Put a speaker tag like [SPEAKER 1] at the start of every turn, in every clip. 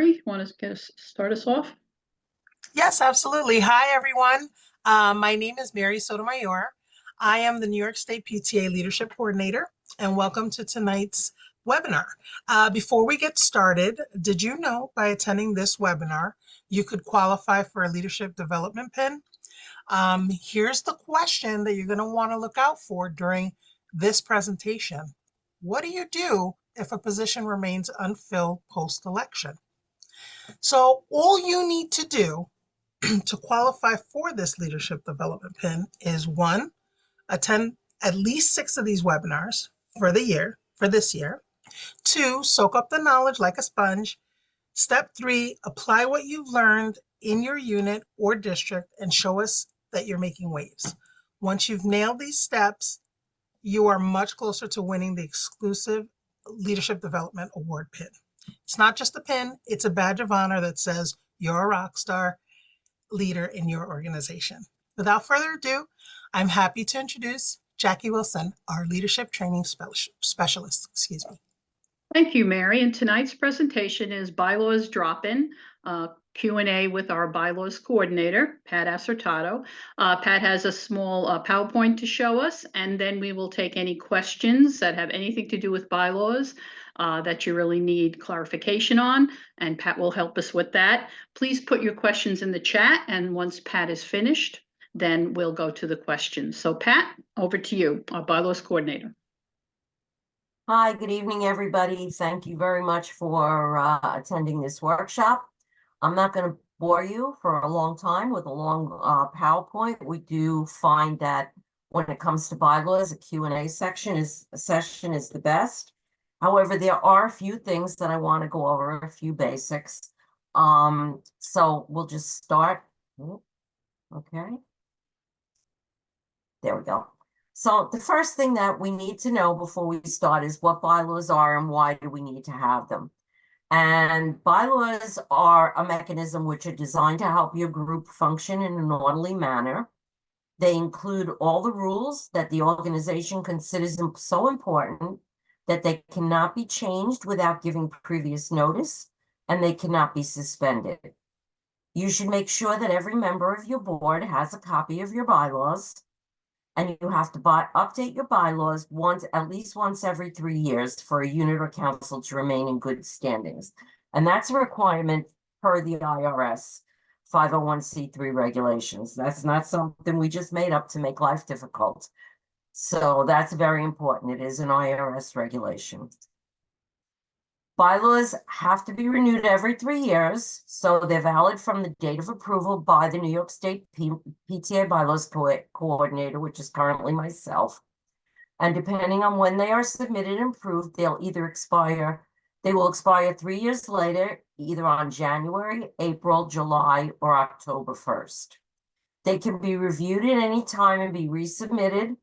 [SPEAKER 1] Mary, want to start us off?
[SPEAKER 2] Yes, absolutely. Hi, everyone. My name is Mary Sotomayor. I am the New York State PTA Leadership Coordinator, and welcome to tonight's webinar. Before we get started, did you know by attending this webinar, you could qualify for a leadership development pin? Here's the question that you're going to want to look out for during this presentation. What do you do if a position remains unfilled post-election? So all you need to do to qualify for this leadership development pin is one, attend at least 6 of these webinars for this year. 2, soak up the knowledge like a sponge. Step 3, apply what you've learned in your unit or district and show us that you're making waves. Once you've nailed these steps, you are much closer to winning the exclusive Leadership Development Award pin. It's not just a pin, it's a badge of honor that says you're a rock star leader in your organization. Without further ado, I'm happy to introduce Jackie Wilson, our leadership training specialist. Excuse me.
[SPEAKER 1] Thank you, Mary. And tonight's presentation is Bylaws Drop-In, Q&A with our Bylaws Coordinator, Pat Acertato. Pat has a small PowerPoint to show us, and then we will take any questions that have anything to do with bylaws that you really need clarification on, and Pat will help us with that. Please put your questions in the chat, and once Pat is finished, then we'll go to the questions. So Pat, over to you, our Bylaws Coordinator.
[SPEAKER 3] Hi, good evening, everybody. Thank you very much for attending this workshop. I'm not going to bore you for a long time with a long PowerPoint. We do find that when it comes to bylaws, a Q&A session is the best. However, there are a few things that I want to go over, a few basics. So we'll just start. Okay. There we go. So the first thing that we need to know before we start is what bylaws are and why do we need to have them. And bylaws are a mechanism which are designed to help your group function in an orderly manner. They include all the rules that the organization considers so important that they cannot be changed without giving previous notice, and they cannot be suspended. You should make sure that every member of your board has a copy of your bylaws, and you have to update your bylaws at least once every 3 years for a unit or council to remain in good standings. And that's a requirement per the IRS 501c3 regulations. That's not something we just made up to make life difficult. So that's very important. It is an IRS regulation. Bylaws have to be renewed every 3 years, so they're valid from the date of approval by the New York State PTA Bylaws Coordinator, which is currently myself. And depending on when they are submitted and approved, they will expire 3 years later, either on January, April, July, or October 1st. They can be reviewed at any time and be resubmitted.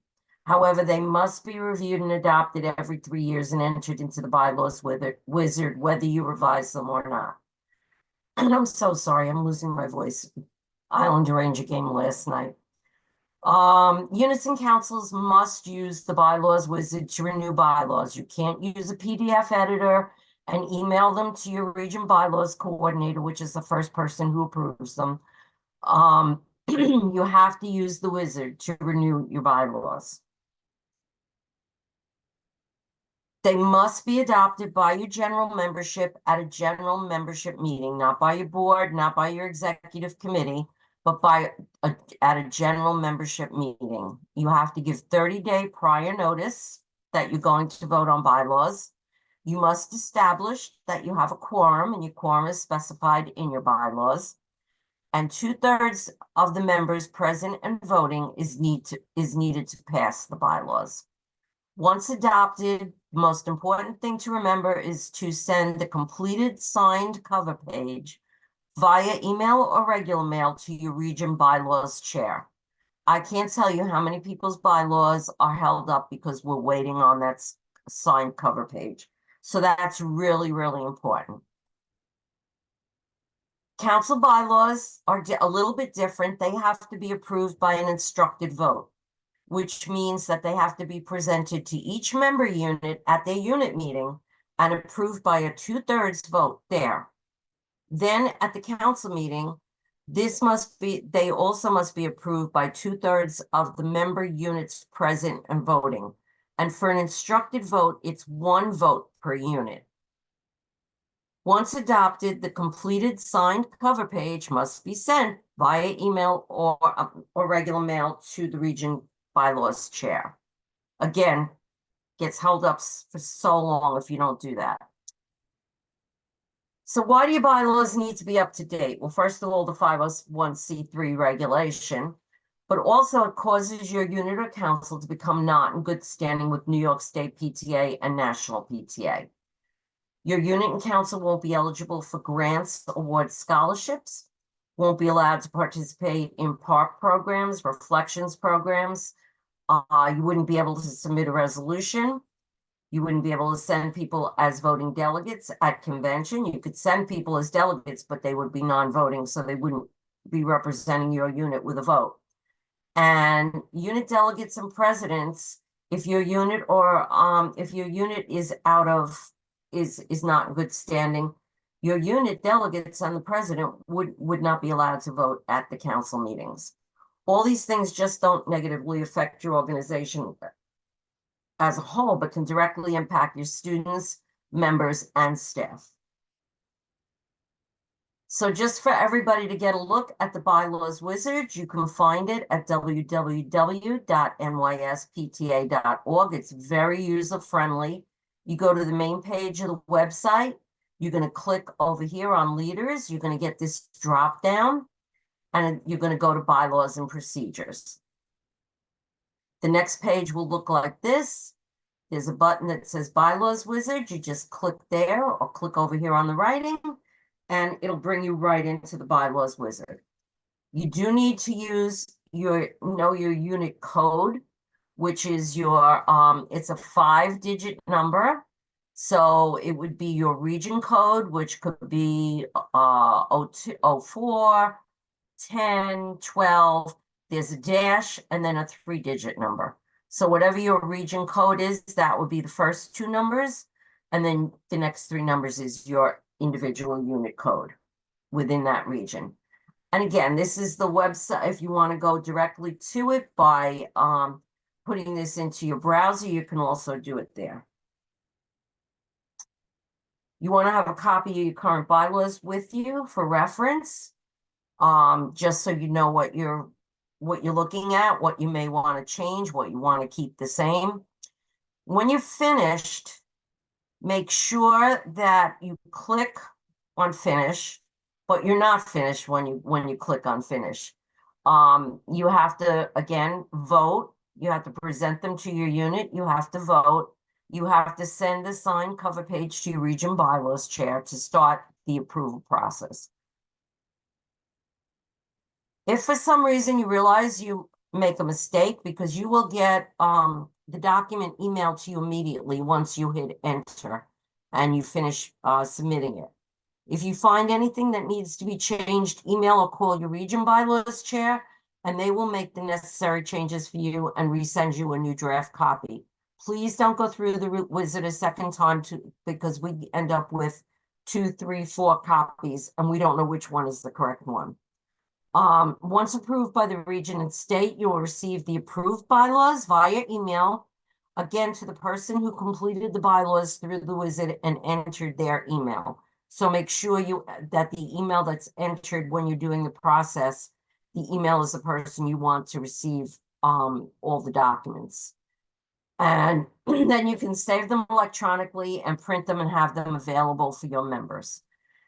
[SPEAKER 3] However, they must be reviewed and adopted every 3 years and entered into the bylaws wizard, whether you revise them or not. And I'm so sorry, I'm losing my voice. Islander Ranger game last night. Units and councils must use the bylaws wizard to renew bylaws. You can't use a PDF editor and email them to your region bylaws coordinator, which is the first person who approves them. You have to use the wizard to renew your bylaws. They must be adopted by your general membership at a general membership meeting, not by your board, not by your executive committee, but at a general membership meeting. You have to give 30-day prior notice that you're going to vote on bylaws. You must establish that you have a quorum, and your quorum is specified in your bylaws. And 2/3 of the members present and voting is needed to pass the bylaws. Once adopted, the most important thing to remember is to send the completed signed cover page via email or regular mail to your region bylaws chair. I can't tell you how many people's bylaws are held up because we're waiting on that signed cover page. So that's really, really important. Council bylaws are a little bit different. They have to be approved by an instructed vote, which means that they have to be presented to each member unit at their unit meeting and approved by a 2/3 vote there. Then at the council meeting, they also must be approved by 2/3 of the member units present and voting. And for an instructed vote, it's 1 vote per unit. Once adopted, the completed signed cover page must be sent via email or regular mail to the region bylaws chair. Again, gets held up for so long if you don't do that. So why do your bylaws need to be up to date? Well, first of all, the 501c3 regulation, but also it causes your unit or council to become not in good standing with New York State PTA and National PTA. Your unit and council won't be eligible for grants, awards, scholarships, won't be allowed to participate in park programs, reflections programs. You wouldn't be able to submit a resolution. You wouldn't be able to send people as voting delegates at convention. You could send people as delegates, but they would be non-voting, so they wouldn't be representing your unit with a vote. And unit delegates and presidents, if your unit is is not in good standing, your unit delegates and the president would not be allowed to vote at the council meetings. All these things just don't negatively affect your organization as a whole, but can directly impact your students, members, and staff. So just for everybody to get a look at the bylaws wizard, you can find it at www.nyspta.org. It's very user-friendly. You go to the main page of the website, you're going to click over here on leaders, you're going to get this drop down, and you're going to go to bylaws and procedures. The next page will look like this. There's a button that says bylaws wizard. You just click there or click over here on the writing, and it'll bring you right into the bylaws wizard. You do need to know your unit code, which is it's a 5-digit number. So it would be your region code, which could be 02, 04, 10, 12. There's a dash and then a 3-digit number. So whatever your region code is, that would be the first 2 numbers. And then the next 3 numbers is your individual unit code within that region. And again, this is the website. If you want to go directly to it by putting this into your browser, you can also do it there. You want to have a copy of your current bylaws with you for reference, just so you know what you're looking at, what you may want to change, what you want to keep the same. When you're finished, make sure that you click on finish, but you're not finished when you click on finish. You have to, again, vote. You have to present them to your unit. You have to vote. You have to send the signed cover page to your region bylaws chair to start the approval process. If for some reason you realize you make a mistake, because you will get the document emailed to you immediately once you hit enter and you finish submitting it. If you find anything that needs to be changed, email or call your region bylaws chair, and they will make the necessary changes for you and resend you a new draft copy. Please don't go through the wizard a second time because we end up with 2, 3, 4 copies, and we don't know which one is the correct one. Once approved by the region and state, you will receive the approved bylaws via email, again, to the person who completed the bylaws through the wizard and entered their email. So make sure that the email that's entered when you're doing the process, the email is the person you want to receive all the documents. And then you can save them electronically and print them and have them available for your members.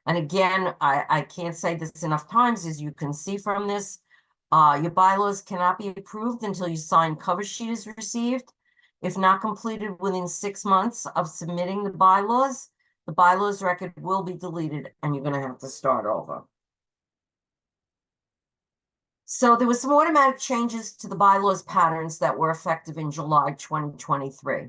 [SPEAKER 3] And again, I can't say this enough times, as you can see from this, your bylaws cannot be approved until your signed cover sheet is received. If not completed within 6 months of submitting the bylaws record will be deleted and you're going to have to start over. So there were some automatic changes to the bylaws patterns that were effective in July 2023.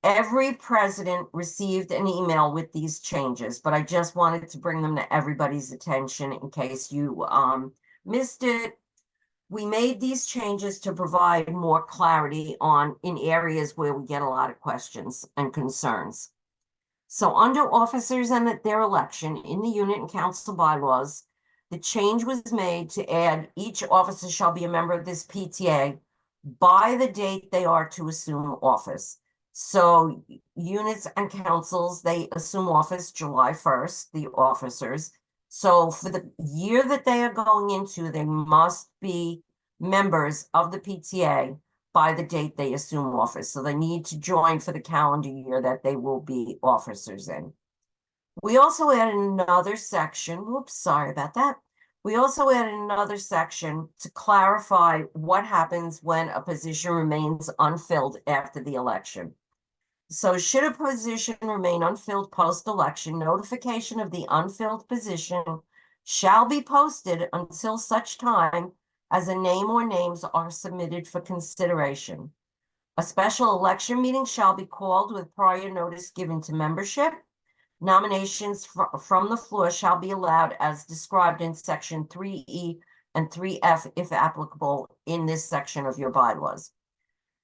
[SPEAKER 3] Every president received an email with these changes, but I just wanted to bring them to everybody's attention in case you missed it. We made these changes to provide more clarity in areas where we get a lot of questions and concerns. So under officers and their election in the unit and council bylaws, the change was made to add each officer shall be a member of this PTA by the date they are to assume office. So units and councils, they assume office July 1st, the officers. So for the year that they are going into, they must be members of the PTA by the date they assume office. So they need to join for the calendar year that they will be officers in. We also added another section. Whoops, sorry about that. We also added another section to clarify what happens when a position remains unfilled after the election. So should a position remain unfilled post-election, notification of the unfilled position shall be posted until such time as a name or names are submitted for consideration. A special election meeting shall be called with prior notice given to membership. Nominations from the floor shall be allowed as described in section 3E and 3F if applicable in this section of your bylaws.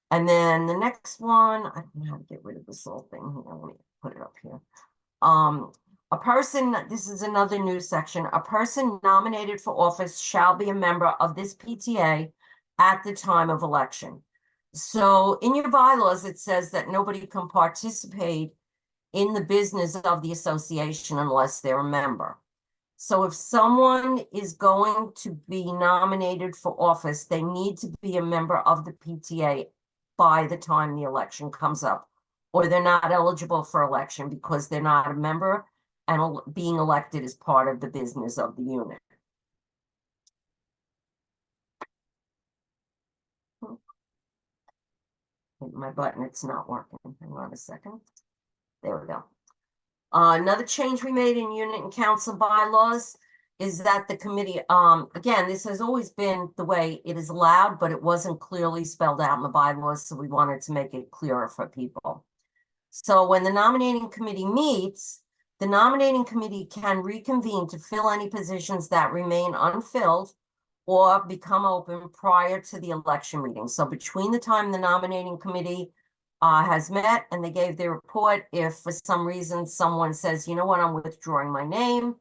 [SPEAKER 3] And then the next one, I don't know how to get rid of this little thing here. Let me put it up here. A person, this is another new section, a person nominated for office shall be a member of this PTA at the time of election. So in your bylaws, it says that nobody can participate in the business of the association unless they're a member. So if someone is going to be nominated for office, they need to be a member of the PTA by the time the election comes up, or they're not eligible for election because they're not a member, and being elected is part of the business of the unit. Hit my button, it's not working. Hang on a second. There we go. Another change we made in unit and council bylaws is that the committee, again, this has always been the way it is allowed, but it wasn't clearly spelled out in the bylaws, so we wanted to make it clearer for people. So when the nominating committee meets, the nominating committee can reconvene to fill any positions that remain unfilled or become open prior to the election meeting. So between the time the nominating committee has met and they gave their report, if for some reason someone says, you know what, I'm withdrawing my name,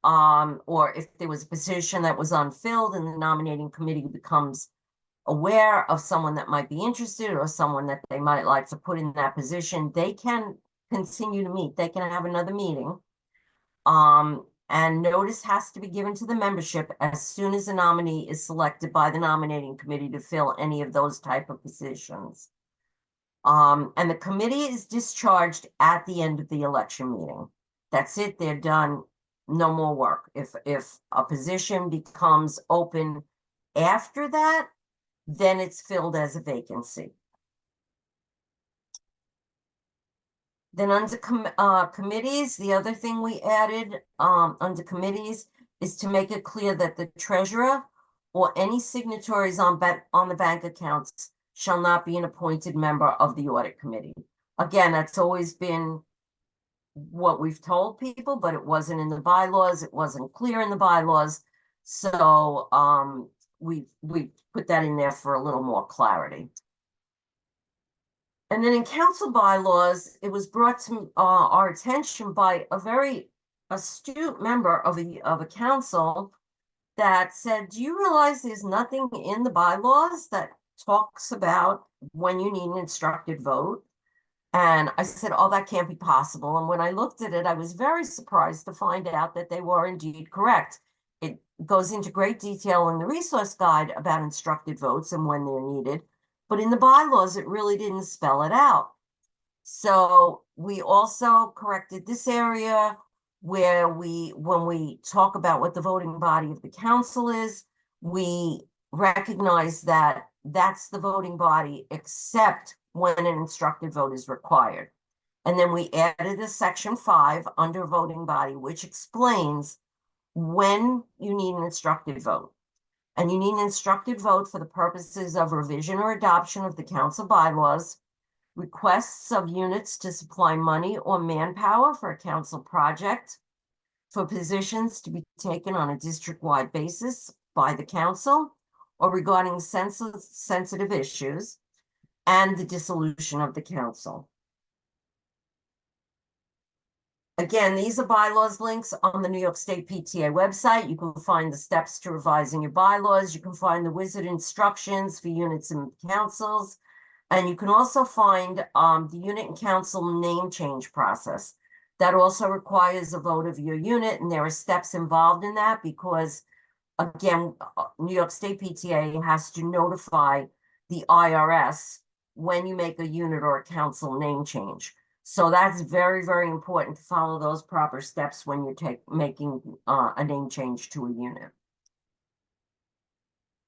[SPEAKER 3] or if there was a position that was unfilled and the nominating committee becomes aware of someone that might be interested or someone that they might like to put in that position, they can continue to meet. They can have another meeting. And notice has to be given to the membership as soon as a nominee is selected by the nominating committee to fill any of those type of positions. And the committee is discharged at the end of the election meeting. That's it, they're done, no more work. If a position becomes open after that, then it's filled as a vacancy. Then under committees, the other thing we added under committees is to make it clear that the treasurer or any signatories on the bank accounts shall not be an appointed member of the audit committee. Again, that's always been what we've told people, but it wasn't in the bylaws. It wasn't clear in the bylaws. So we put that in there for a little more clarity. And then in council bylaws, it was brought to our attention by a very astute member of a council that said, do you realize there's nothing in the bylaws that talks about when you need an instructed vote? And I said, oh, that can't be possible. And when I looked at it, I was very surprised to find out that they were indeed correct. It goes into great detail in the resource guide about instructed votes and when they're needed. But in the bylaws, it really didn't spell it out. So we also corrected this area where when we talk about what the voting body of the council is, we recognize that that's the voting body except when an instructed vote is required. And then we added a section 5 under voting body, which explains when you need an instructed vote. And you need an instructed vote for the purposes of revision or adoption of the council bylaws, requests of units to supply money or manpower for a council project, for positions to be taken on a district-wide basis by the council, or regarding sensitive issues, and the dissolution of the council. Again, these are bylaws links on the New York State PTA website. You can find the steps to revising your bylaws. You can find the wizard instructions for units and councils. And you can also find the unit and council name change process. That also requires a vote of your unit, and there are steps involved in that because, again, New York State PTA has to notify the IRS when you make a unit or a council name change. So that's very, very important to follow those proper steps when you're making a name change to a unit.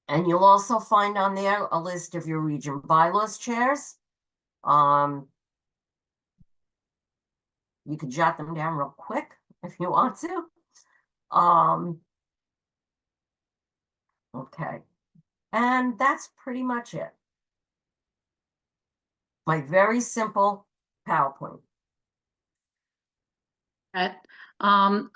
[SPEAKER 3] And you'll also find on there a list of your region bylaws chairs. You could jot them down real quick if you want to. Okay. And that's pretty much it. My very simple PowerPoint.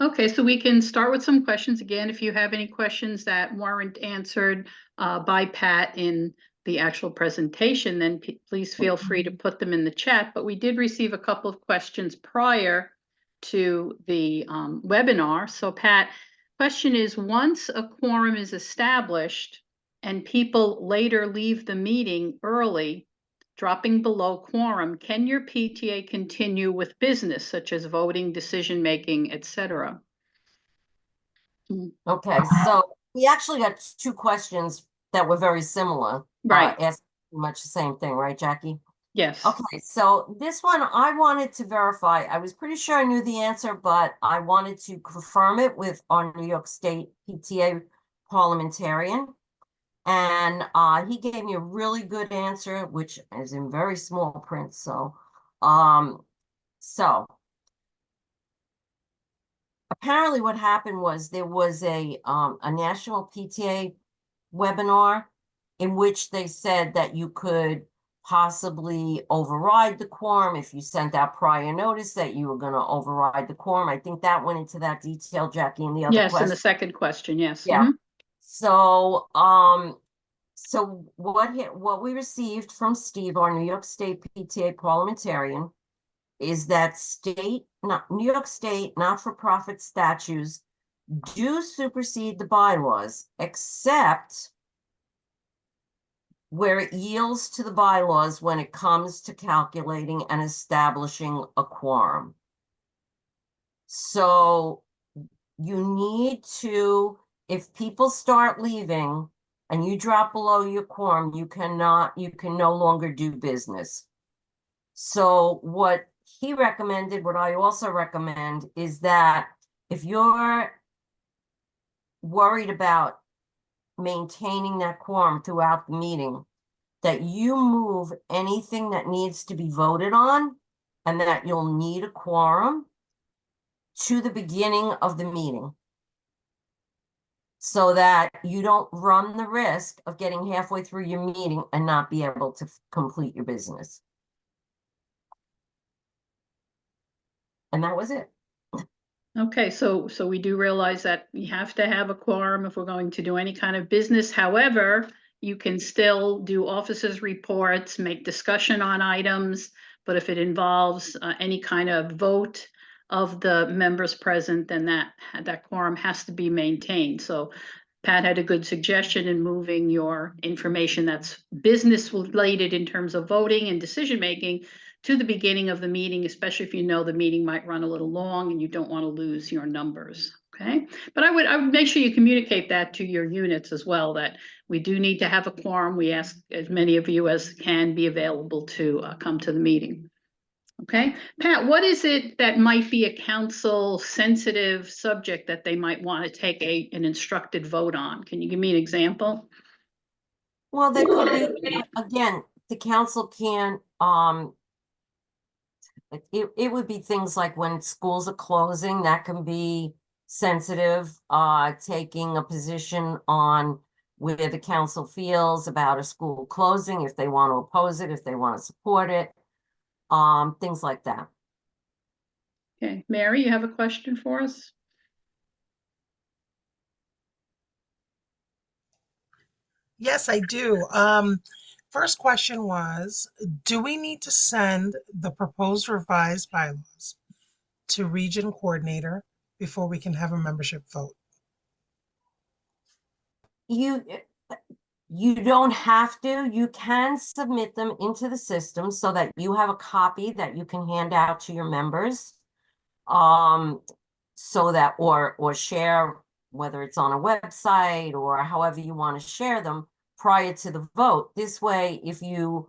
[SPEAKER 1] Okay, so we can start with some questions. Again, if you have any questions that weren't answered by Pat in the actual presentation, then please feel free to put them in the chat. But we did receive a couple of questions prior to the webinar. So Pat, question is, once a quorum is established and people later leave the meeting early, dropping below quorum, can your PTA continue with business such as voting, decision-making, etc.?
[SPEAKER 3] Okay, so we actually got two questions that were very similar.
[SPEAKER 1] Right.
[SPEAKER 3] Asked pretty much the same thing, right, Jackie?
[SPEAKER 1] Yes.
[SPEAKER 3] Okay, so this one I wanted to verify. I was pretty sure I knew the answer, but I wanted to confirm it with our New York State PTA parliamentarian. And he gave me a really good answer, which is in very small print. So apparently what happened was there was a national PTA webinar in which they said that you could possibly override the quorum if you sent out prior notice that you were going to override the quorum. I think that went into that detail, Jackie, in the other
[SPEAKER 1] Yes,
[SPEAKER 3] question.
[SPEAKER 1] and the second question, yes.
[SPEAKER 3] Yeah. So so what we received from Steve, our New York State PTA parliamentarian, is that New York State not-for-profit statutes do supersede the bylaws, except where it yields to the bylaws when it comes to calculating and establishing a quorum. So you need to, if people start leaving and you drop below your quorum, you can no longer do business. So what he recommended, what I also recommend, is that if you're worried about maintaining that quorum throughout the meeting, that you move anything that needs to be voted on and that you'll need a quorum to the beginning of the meeting, so that you don't run the risk of getting halfway through your meeting and not be able to complete your business. And that was it.
[SPEAKER 1] Okay, so we do realize that we have to have a quorum if we're going to do any kind of business. However, you can still do officers' reports, make discussion on items, but if it involves any kind of vote of the members present, then that quorum has to be maintained. So Pat had a good suggestion in moving your information that's business related in terms of voting and decision making to the beginning of the meeting, especially if you know the meeting might run a little long and you don't want to lose your numbers. Okay, but I would make sure you communicate that to your units as well, that we do need to have a quorum. We ask as many of you as can be available to come to the meeting. Okay, Pat, what is it that might be a council sensitive subject that they might want to take an instructed vote on? Can you give me an example?
[SPEAKER 3] Well, there could be, again, the council can, it would be things like when schools are closing, that can be sensitive, taking a position on where the council feels about a school closing, if they want to oppose it, if they want to support it, things like that.
[SPEAKER 1] Okay, Mary, you have a question for us?
[SPEAKER 2] Yes, I do. First question was, do we need to send the proposed revised bylaws to region coordinator before we can have a membership vote?
[SPEAKER 3] You you don't have to. You can submit them into the system so that you have a copy that you can hand out to your members. So that or share, whether it's on a website or however you want to share them prior to the vote. This way, if you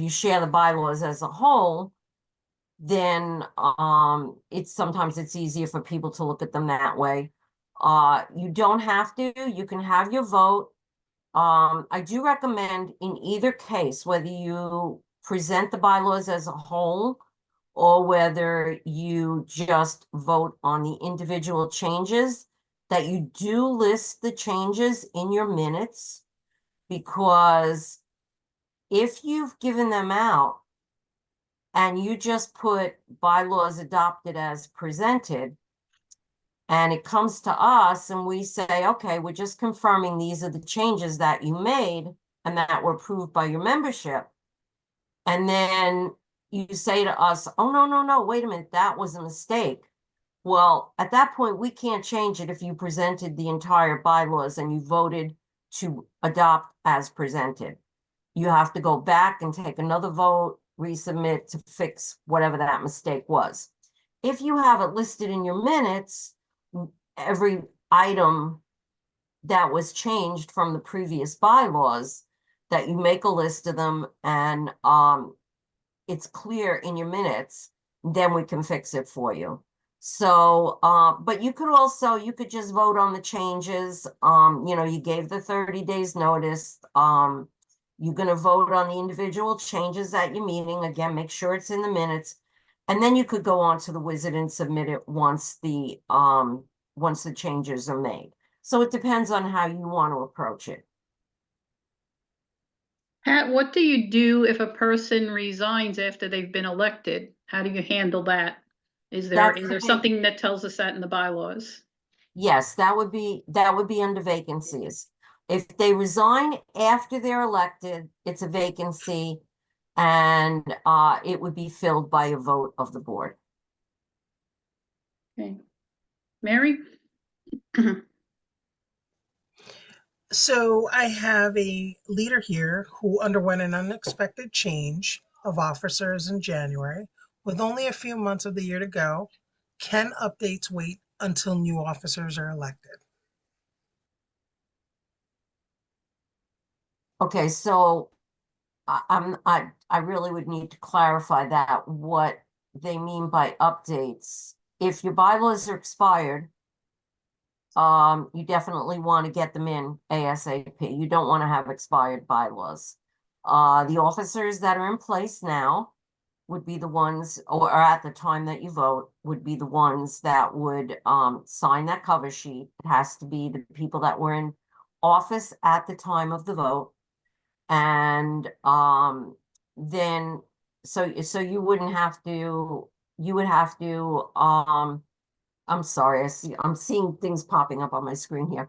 [SPEAKER 3] share the bylaws as a whole, then sometimes it's easier for people to look at them that way. You don't have to. You can have your vote. I do recommend in either case, whether you present the bylaws as a whole or whether you just vote on the individual changes, that you do list the changes in your minutes, because if you've given them out and you just put bylaws adopted as presented, and it comes to us and we say, okay, we're just confirming these are the changes that you made and that were approved by your membership. And then you say to us, oh, no, wait a minute, that was a mistake. Well, at that point, we can't change it if you presented the entire bylaws and you voted to adopt as presented. You have to go back and take another vote, resubmit to fix whatever that mistake was. If you have it listed in your minutes, every item that was changed from the previous bylaws, that you make a list of them and it's clear in your minutes, then we can fix it for you. So, but you could just vote on the changes. You gave the 30 days notice. You're going to vote on the individual changes at your meeting. Again, make sure it's in the minutes. And then you could go on to the wizard and submit it once the changes are made. So it depends on how you want to approach it.
[SPEAKER 1] Pat, what do you do if a person resigns after they've been elected? How do you handle that? Is there something that tells us that in the bylaws?
[SPEAKER 3] Yes, that would be under vacancies. If they resign after they're elected, it's a vacancy, and it would be filled by a vote of the board.
[SPEAKER 1] Okay. Mary?
[SPEAKER 2] So I have a leader here who underwent an unexpected change of officers in January. With only a few months of the year to go, can updates wait until new officers are elected?
[SPEAKER 3] Okay, so I really would need to clarify that, what they mean by updates. If your bylaws are expired, you definitely want to get them in ASAP. You don't want to have expired bylaws. The officers that are in place now would be the ones, or at the time that you vote, would be the ones that would sign that cover sheet. It has to be the people that were in office at the time of the vote. And then so you wouldn't have to, you would have to I'm sorry, I'm seeing things popping up on my screen here.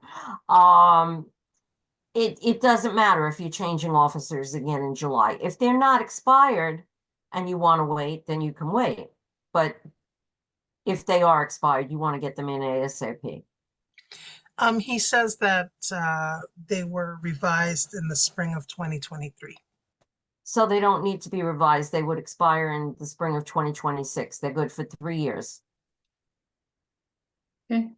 [SPEAKER 3] It doesn't matter if you're changing officers again in July. If they're not expired and you want to wait, then you can wait. But if they are expired, you want to get them in ASAP.
[SPEAKER 2] He says that they were revised in the spring of 2023.
[SPEAKER 3] So they don't need to be revised. They would expire in the spring of 2026. They're good for 3 years.
[SPEAKER 1] Okay.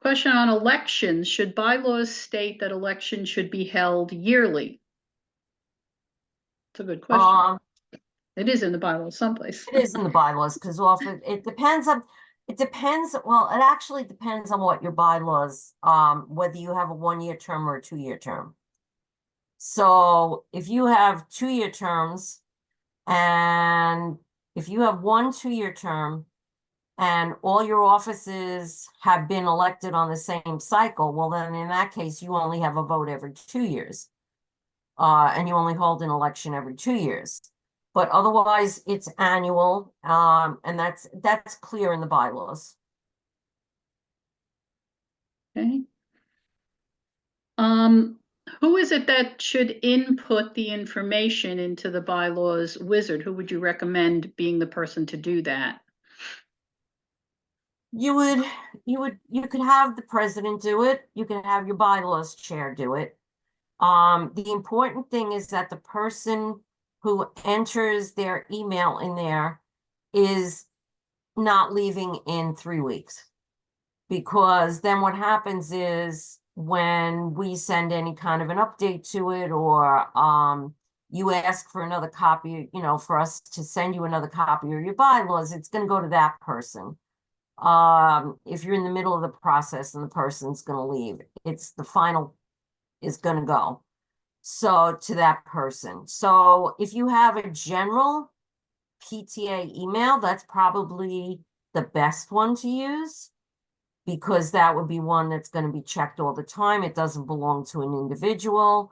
[SPEAKER 1] Question on elections. Should bylaws state that elections should be held yearly? It's a good question. It is in the bylaws someplace.
[SPEAKER 3] It is in the bylaws, because often it depends, well, it actually depends on what your bylaws, whether you have a 1-year term or a 2-year term. So if you have 2-year terms, and if you have 1 2-year term and all your offices have been elected on the same cycle, well, then in that case, you only have a vote every 2 years. And you only hold an election every 2 years. But otherwise, it's annual, and that's clear in the bylaws.
[SPEAKER 1] Okay. Who is it that should input the information into the bylaws wizard? Who would you recommend being the person to do that?
[SPEAKER 3] You could have the president do it. You can have your bylaws chair do it. The important thing is that the person who enters their email in there is not leaving in 3 weeks. Because then what happens is when we send any kind of an update to it, or you ask for another copy, for us to send you another copy of your bylaws, it's going to go to that person. If you're in the middle of the process and the person's going to leave, it's the final is going to go. So to that person. So if you have a general PTA email, that's probably the best one to use, because that would be one that's going to be checked all the time. It doesn't belong to an individual.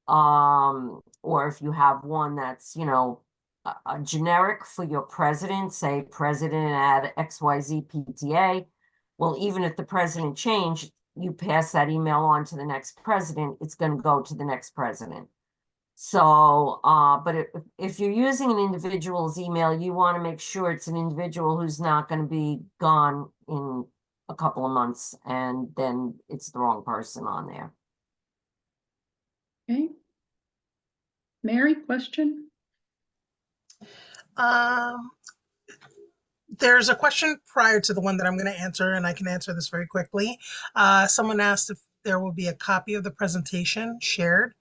[SPEAKER 3] Or if you have one that's, a generic for your president, say president at XYZ PTA. Well, even if the president changed, you pass that email on to the next president, it's going to go to the next president. So, but if you're using an individual's email, you want to make sure it's an individual who's not going to be gone in a couple of months, and then it's the wrong person on there.
[SPEAKER 1] Okay. Mary, question?
[SPEAKER 2] There's a question prior to the one that I'm going to answer, and I can answer this very quickly. Someone asked if there will be a copy of the presentation shared.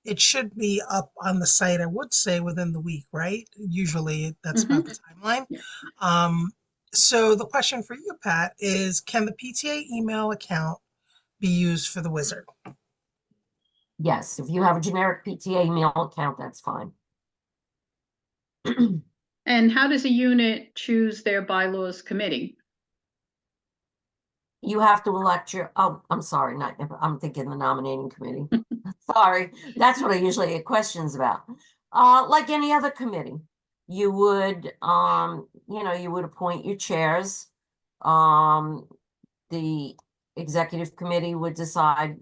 [SPEAKER 2] It should be up on the site, I would say, within the week, right? Usually that's about the timeline.
[SPEAKER 1] Yeah.
[SPEAKER 2] So the question for you, Pat, is can the PTA email account be used for the wizard?
[SPEAKER 3] Yes, if you have a generic PTA email account, that's fine.
[SPEAKER 1] And how does a unit choose their bylaws committee?
[SPEAKER 3] You have to elect I'm sorry, I'm thinking the nominating committee. Sorry, that's what I usually get questions about. Like any other committee, you would, you would appoint your chairs. The executive committee would decide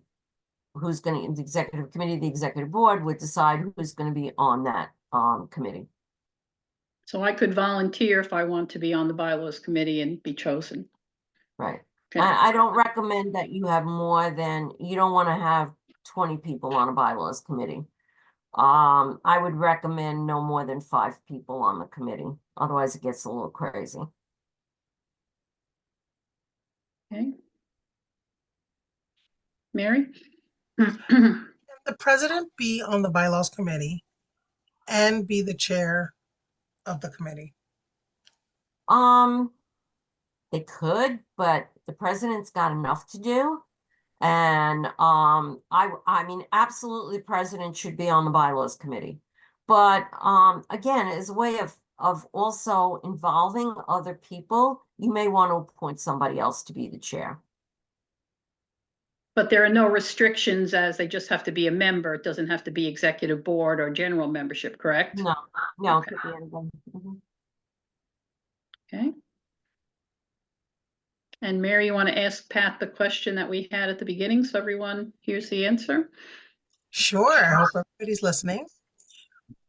[SPEAKER 3] the executive committee, the executive board would decide who's going to be on that, committee.
[SPEAKER 1] So I could volunteer if I want to be on the bylaws committee and be chosen.
[SPEAKER 3] Right.
[SPEAKER 1] Okay.
[SPEAKER 3] I don't recommend that you have you don't want to have 20 people on a bylaws committee. I would recommend no more than 5 people on the committee. Otherwise it gets a little crazy.
[SPEAKER 1] Okay. Mary?
[SPEAKER 2] Can the president be on the bylaws committee and be the chair of the committee?
[SPEAKER 3] They could, but the president's got enough to do. And I mean, absolutely, the president should be on the bylaws committee. But again, as a way of also involving other people, you may want to appoint somebody else to be the chair.
[SPEAKER 1] But there are no restrictions, as they just have to be a member. It doesn't have to be executive board or general membership, correct?
[SPEAKER 3] No,
[SPEAKER 1] Okay.
[SPEAKER 3] it could be anybody. Mhm.
[SPEAKER 1] Okay. And Mary, you want to ask Pat the question that we had at the beginning so everyone hears the answer?
[SPEAKER 2] Sure, I hope everybody's listening.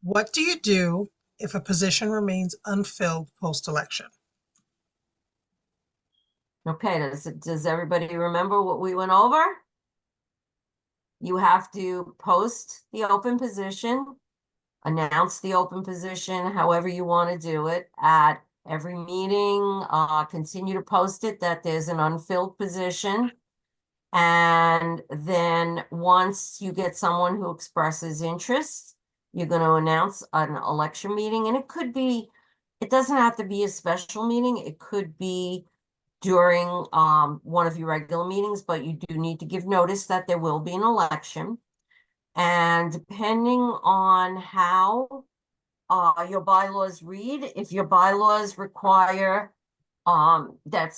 [SPEAKER 2] What do you do if a position remains unfilled post-election?
[SPEAKER 3] Okay, does everybody remember what we went over? You have to post the open position, announce the open position, however you want to do it at every meeting, continue to post it that there's an unfilled position. And then once you get someone who expresses interest, you're going to announce an election meeting. And it doesn't have to be a special meeting. It could be during one of your regular meetings, but you do need to give notice that there will be an election. And depending on how your bylaws read, if your bylaws require that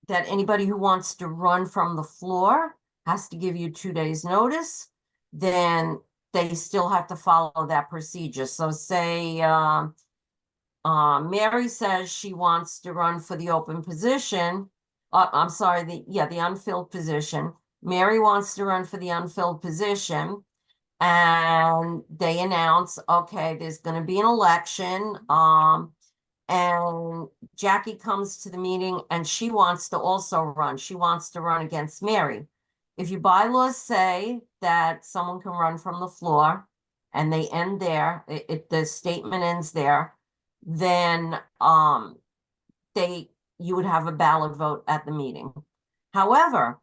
[SPEAKER 3] anybody who wants to run from the floor has to give you 2 days notice, then they still have to follow that procedure. So say Mary says she wants to run for the open position. I'm sorry, the unfilled position. Mary wants to run for the unfilled position. And they announce, okay, there's going to be an election. And Jackie comes to the meeting and she wants to also run. She wants to run against Mary. If your bylaws say that someone can run from the floor and they end there, the statement ends there, then you would have a ballot vote at the meeting. However,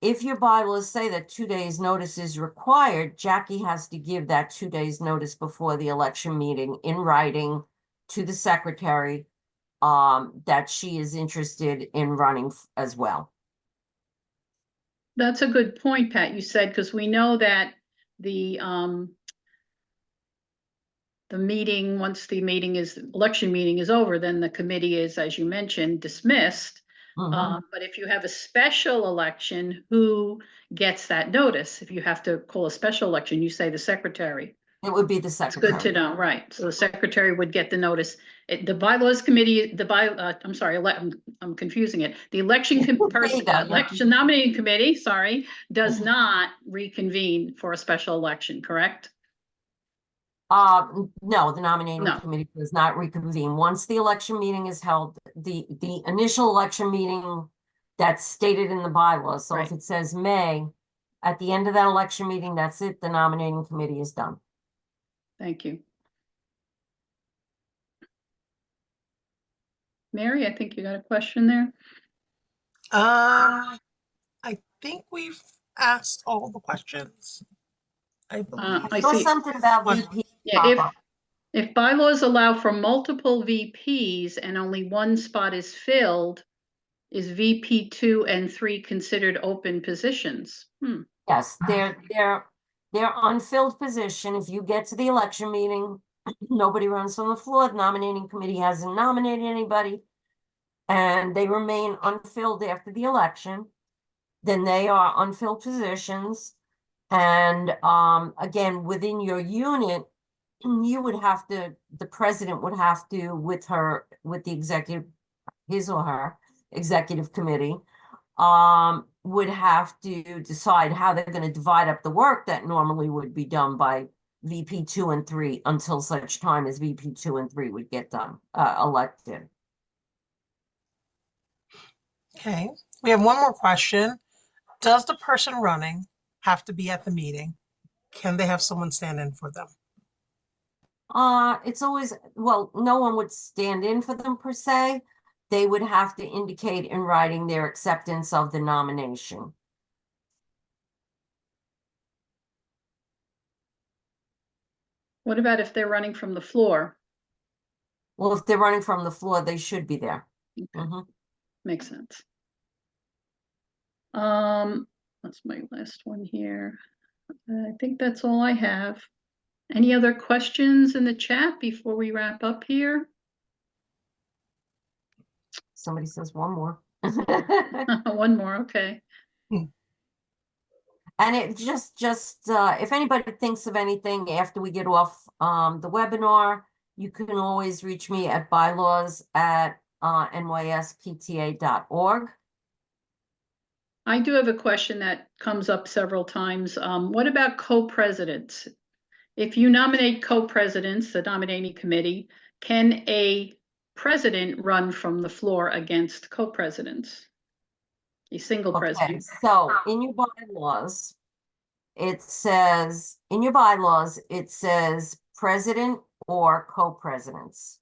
[SPEAKER 3] if your bylaws say that 2 days notice is required, Jackie has to give that 2 days notice before the election meeting in writing to the secretary that she is interested in running as well.
[SPEAKER 1] That's a good point, Pat, you said, because we know that the meeting, once the election meeting is over, then the committee is, as you mentioned, dismissed. But if you have a special election, who gets that notice? If you have to call a special election, you say the secretary.
[SPEAKER 3] It would be the
[SPEAKER 1] It's
[SPEAKER 3] secretary.
[SPEAKER 1] good to know, right? So the secretary would get the notice. The bylaws committee, I'm sorry, I'm confusing it. The election nominating committee, sorry, does not reconvene for a special election, correct?
[SPEAKER 3] No, the nominating
[SPEAKER 1] No.
[SPEAKER 3] committee does not reconvene. Once the election meeting is held, the initial election meeting that's stated in the bylaws. So if
[SPEAKER 1] Right.
[SPEAKER 3] it says May, at the end of that election meeting, that's it. The nominating committee is done.
[SPEAKER 1] Thank you. Mary, I think you got a question there.
[SPEAKER 2] I think we've asked all the questions. I believe.
[SPEAKER 1] I
[SPEAKER 3] saw
[SPEAKER 1] see.
[SPEAKER 3] something about
[SPEAKER 2] What?
[SPEAKER 3] VP.
[SPEAKER 1] Yeah, if bylaws allow for multiple VPs and only one spot is filled, is VP 2 and 3 considered open positions?
[SPEAKER 3] Yes, they're unfilled position. If you get to the election meeting, nobody runs from the floor. The nominating committee hasn't nominated anybody, and they remain unfilled after the election, then they are unfilled positions. And again, within your unit, you would have to, the president would have to, with the executive, his or her executive committee, would have to decide how they're going to divide up the work that normally would be done by VP 2 and 3 until such time as VP 2 and 3 would get done, elected.
[SPEAKER 2] Okay, we have one more question. Does the person running have to be at the meeting? Can they have someone stand in for them?
[SPEAKER 3] It's always, well, no one would stand in for them per se. They would have to indicate in writing their acceptance of the nomination.
[SPEAKER 1] What about if they're running from the floor?
[SPEAKER 3] Well, if they're running from the floor, they should be there.
[SPEAKER 1] Okay. Makes sense. That's my last one here. I think that's all I have. Any other questions in the chat before we wrap up here?
[SPEAKER 3] Somebody says one more.
[SPEAKER 1] One more, okay.
[SPEAKER 3] And it just if anybody thinks of anything after we get off the webinar, you can always reach me at bylaws@nyspta.org.
[SPEAKER 1] I do have a question that comes up several times. What about co-presidents? If you nominate co-presidents, the nominating committee, can a president run from the floor against co-presidents? A single
[SPEAKER 3] Okay,
[SPEAKER 1] president.
[SPEAKER 3] so in your bylaws, it says president or co-presidents.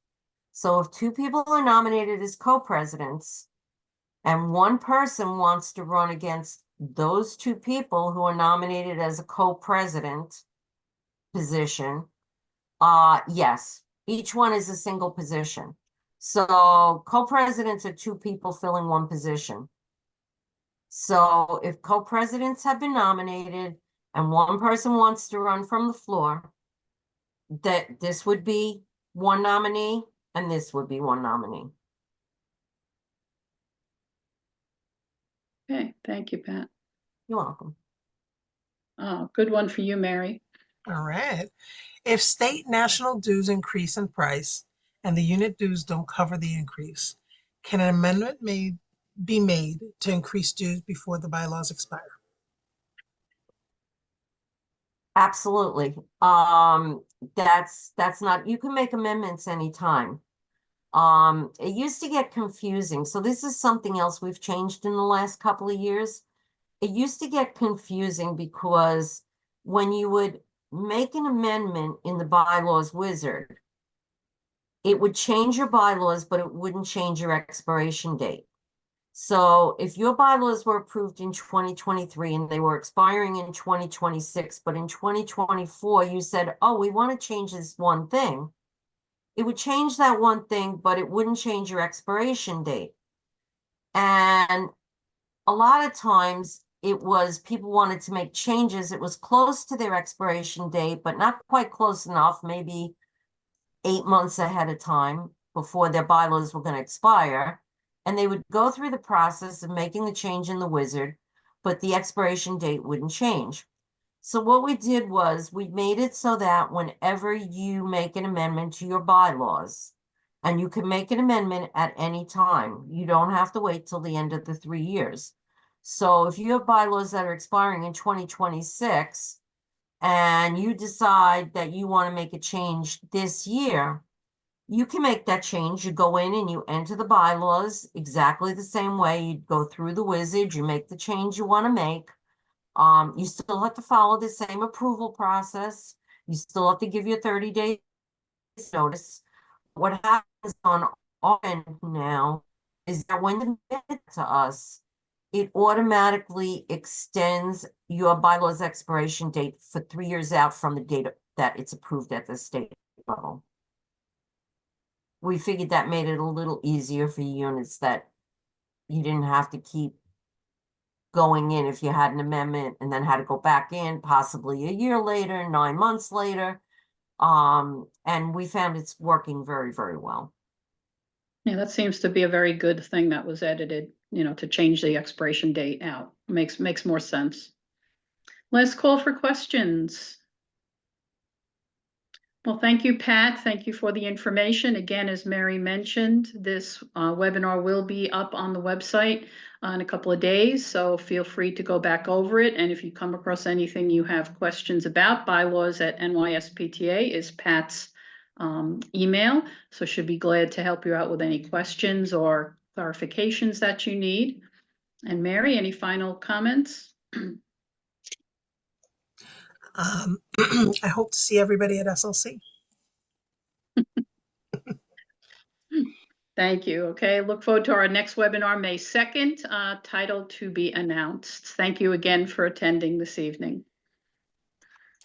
[SPEAKER 3] So if two people are nominated as co-presidents and one person wants to run against those two people who are nominated as a co-president position, yes, each one is a single position. So co-presidents are two people filling one position. So if co-presidents have been nominated and one person wants to run from the floor, that this would be one nominee and this would be one nominee.
[SPEAKER 1] Okay, thank you, Pat.
[SPEAKER 3] You're welcome.
[SPEAKER 1] Oh, good one for you, Mary.
[SPEAKER 2] All right. If state national dues increase in price and the unit dues don't cover the increase, can an amendment be made to increase dues before the bylaws expire?
[SPEAKER 3] Absolutely. That's not, you can make amendments anytime. It used to get confusing. So this is something else we've changed in the last couple of years. It used to get confusing because when you would make an amendment in the bylaws wizard, it would change your bylaws, but it wouldn't change your expiration date. So if your bylaws were approved in 2023 and they were expiring in 2026, but in 2024 you said, oh, we want to change this one thing, it would change that one thing, but it wouldn't change your expiration date. And a lot of times it was people wanted to make changes. It was close to their expiration date, but not quite close enough, maybe 8 months ahead of time before their bylaws were going to expire. And they would go through the process of making the change in the wizard, but the expiration date wouldn't change. So what we did was we made it so that whenever you make an amendment to your bylaws, and you can make an amendment at any time, you don't have to wait till the end of the 3 years. So if you have bylaws that are expiring in 2026 and you decide that you want to make a change this year, you can make that change. You go in and you enter the bylaws exactly the same way. You go through the wizard, you make the change you want to make. You still have to follow the same approval process. You still have to give you a 30-day notice. What happens on our end now is that when you get it to us, it automatically extends your bylaws expiration date for 3 years out from the date that it's approved at the state level. We figured that made it a little easier for units that you didn't have to keep going in if you had an amendment and then had to go back in possibly a year later, 9 months later. And we found it's working very, very well.
[SPEAKER 1] Yeah, that seems to be a very good thing that was edited, to change the expiration date out. Makes more sense. Last call for questions. Well, thank you, Pat. Thank you for the information. Again, as Mary mentioned, this webinar will be up on the website in a couple of days, so feel free to go back over it. And if you come across anything you have questions about, bylaws@nyspta is Pat's email, so she'll be glad to help you out with any questions or clarifications that you need. And Mary, any final comments?
[SPEAKER 2] I hope to see everybody at SLC.
[SPEAKER 1] Thank you. Okay, look forward to our next webinar, May 2nd, titled To Be Announced. Thank you again for attending this evening.